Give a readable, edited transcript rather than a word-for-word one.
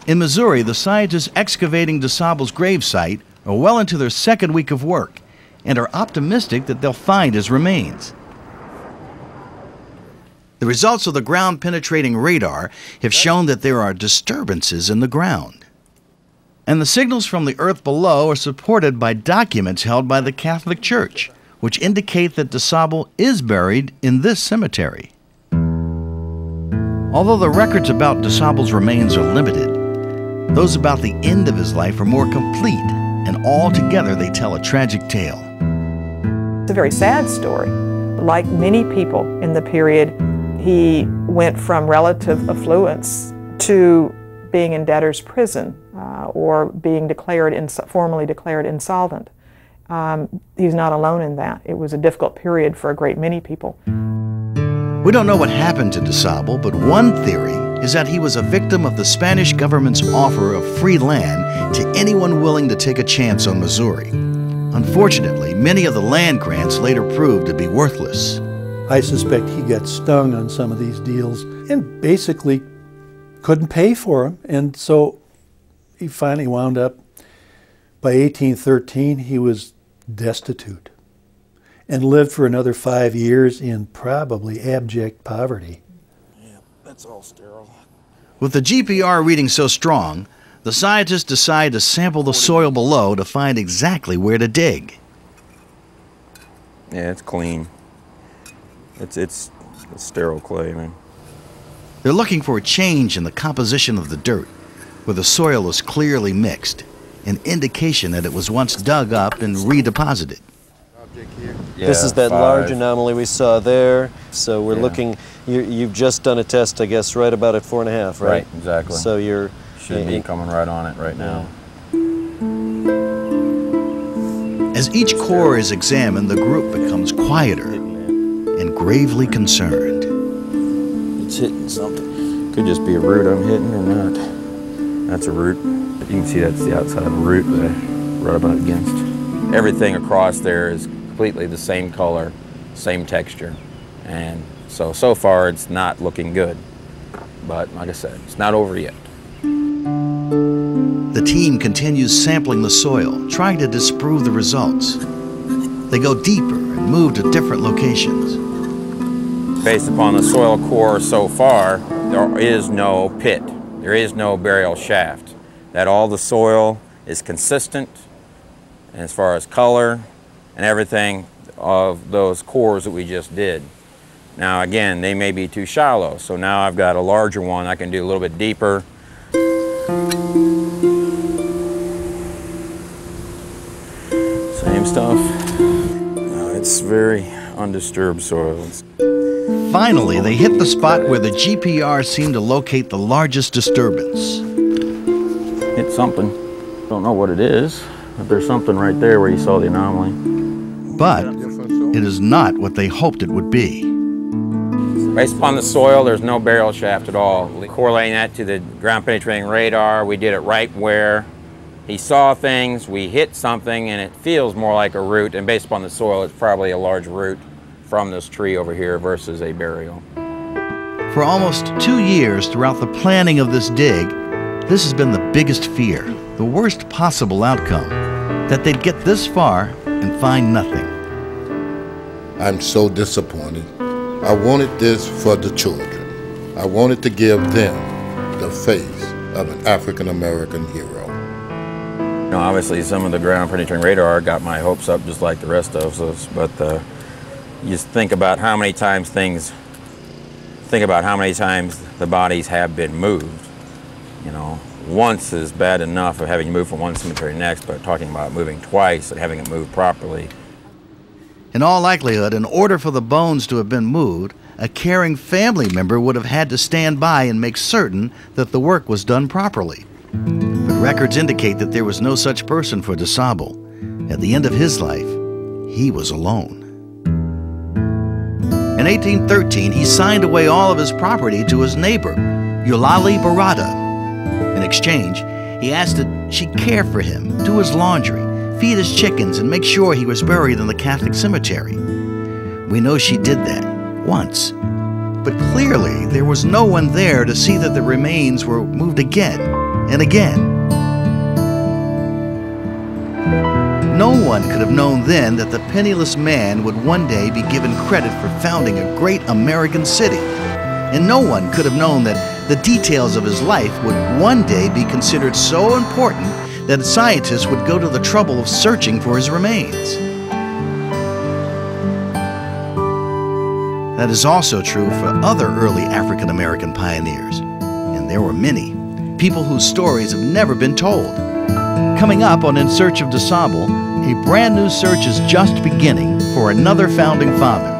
In Missouri, the scientists excavating DuSable's gravesite are well into their second week of work and are optimistic that they'll find his remains. The results of the ground-penetrating radar have shown that there are disturbances in the ground. And the signals from the earth below are supported by documents held by the Catholic Church, which indicate that DuSable is buried in this cemetery. Although the records about DuSable's remains are limited, those about the end of his life are more complete, and all together they tell a tragic tale. It's a very sad story. Like many people in the period, he went from relative affluence to being in debtor's prison or being formally declared insolvent. He's not alone in that. It was a difficult period for a great many people. We don't know what happened to DuSable, but one theory is that he was a victim of the Spanish government's offer of free land to anyone willing to take a chance on Missouri. Unfortunately, many of the land grants later proved to be worthless. I suspect he got stung on some of these deals and basically couldn't pay for them, and so he finally wound up, by 1813, he was destitute and lived for another 5 years in probably abject poverty. Yeah, that's all sterile. With the GPR reading so strong, the scientists decide to sample the soil below to find exactly where to dig. Yeah, it's clean. It's sterile clay, man. They're looking for a change in the composition of the dirt, where the soil is clearly mixed, an indication that it was once dug up and redeposited. Yeah, this is that large anomaly we saw there. So we're looking, you've just done a test, I guess, right about at 4.5, right? Right, exactly. So you're... Should be coming right on it right now. As each core is examined, the group becomes quieter and gravely concerned. It's hitting something. Could just be a root I'm hitting or not. That's a root. You can see that's the outside of the root that I rub up against. Everything across there is completely the same color, same texture. And so far it's not looking good. But like I said, it's not over yet. The team continues sampling the soil, trying to disprove the results. They go deeper and move to different locations. Based upon the soil core so far, there is no pit. There is no burial shaft. That all the soil is consistent as far as color and everything of those cores that we just did. Now again, they may be too shallow, so now I've got a larger one I can do a little bit deeper. Same stuff. No, it's very undisturbed soil. Finally, they hit the spot where the GPR seemed to locate the largest disturbance. Hit something. Don't know what it is, but there's something right there where you saw the anomaly. But it is not what they hoped it would be. Based upon the soil, there's no burial shaft at all. Correlating that to the ground-penetrating radar, we did it right where he saw things, we hit something, and it feels more like a root, and based upon the soil, it's probably a large root from this tree over here versus a burial. For almost 2 years throughout the planning of this dig, this has been the biggest fear, the worst possible outcome, that they'd get this far and find nothing. I'm so disappointed. I wanted this for the children. I wanted to give them the face of an African-American hero. You know, obviously some of the ground-penetrating radar got my hopes up just like the rest of us, but you just think about how many times the bodies have been moved. You know, once is bad enough of having moved from one cemetery to the next, but talking about moving twice and having it moved properly. In all likelihood, in order for the bones to have been moved, a caring family member would have had to stand by and make certain that the work was done properly. But records indicate that there was no such person for DuSable. At the end of his life, he was alone. In 1813, he signed away all of his property to his neighbor, Eulalie Barada. In exchange, he asked that she care for him, do his laundry, feed his chickens, and make sure he was buried in the Catholic cemetery. We know she did that once, but clearly there was no one there to see that the remains were moved again. and again. No one could have known then that the penniless man would one day be given credit for founding a great American city. And no one could have known that the details of his life would one day be considered so important that scientists would go to the trouble of searching for his remains. That is also true for other early African American pioneers. And there were many, people whose stories have never been told. Coming up on In Search of DuSable, a brand new search is just beginning for another founding father.